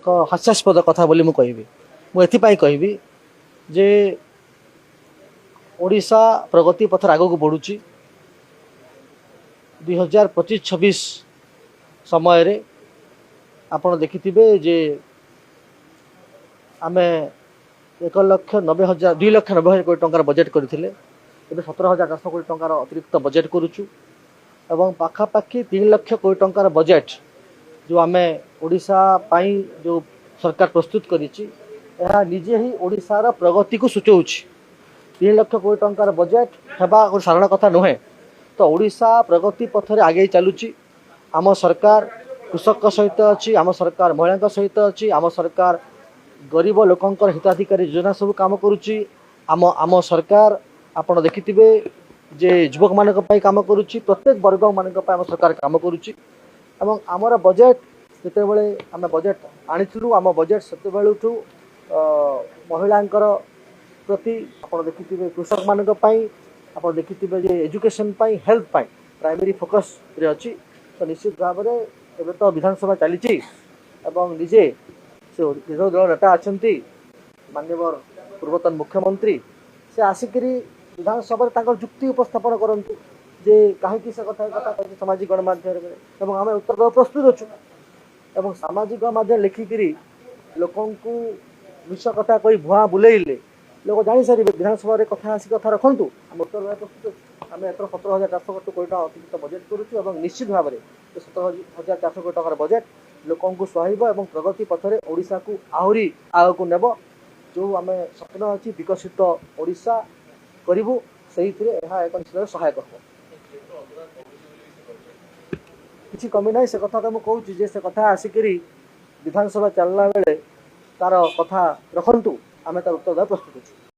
एक हास्यास्पद कथा बोली मु कहबी मु एथिपाई कहबी जे ओडिशा प्रगति पथर आगक बढ़ुची 2025-26 समय रे आपण देखिथिबे जे आमे 1,90,000 2,90,000 कोटी टंकार बजेट करथिले एबे 17,400 कोटी टंकार अतिरिक्त बजेट करूछु एवं पाखापाखि 3 लाख कोटी टंकार बजेट जो आमे ओडिशा पाई जो सरकार प्रस्तुत करिछि एहा निजे ही ओडिशार प्रगति को सूचौछि 3 लाख कोटी टंकार बजेट हेबा और साधारण कथा नुहे तो ओडिशा प्रगति पथरे आगे चलुछि आम सरकार कृषक सहित अच्छी आम सरकार महिला सहित अच्छी आम सरकार गरीब लोकंकर हिताधिकारी योजना सब काम करुच्ची आम आम सरकार आपण देखिथिबे जे युवक मानक पई काम करुच्ची प्रत्येक वर्ग मानक पई आम सरकार काम करुच्ची एवं आमर बजेट जेते बेले आम बजेट आनिथिलु आम बजेट सेते बेलुठु महिलांकर प्रति आपण देखिथिबे कृषक मानक पई आपण देखिथिबे जे एजुकेशन पई हेल्थ पई प्राइमरी फोकस रे अछि तो निश्चित भाव रे एबे तो विधानसभा चली एवं निजे से विरोधी दल नेता अच्छा माननीय पूर्वतन मुख्यमंत्री से आसिकी विधानसभा जुक्ति उपस्थापन करतु जे कहीं से कथा सामाजिक गणमाध्यम आम उत्तर देवा प्रस्तुत अच्छु एवं सामाजिक गणमाध्यम लिखिकी लोक मिश कथा कही भुआ बुलेइले लोक जानी सारे विधानसभा कथा आसिक कथा रखु आम उत्तर देवा प्रस्तुत आम एथर 17,400 कोटी टका अतिरिक्त बजेट करुँ निश्चित भाव में 17,400 कोटी टकर बजेट लोक सुहाइब और प्रगति पथरे ओडिशा को आहरी आग को नेब जो आम स्वप्न अच्छी विकसित ओडिशा करूँ से एक निश्चित सहायक हो किसी कमी ना से कथा तो मुझे कहूँ से कथा आसिक विधानसभा चलना बेले तार कथा रखु आम तार उत्तर देवा प्रस्तुत।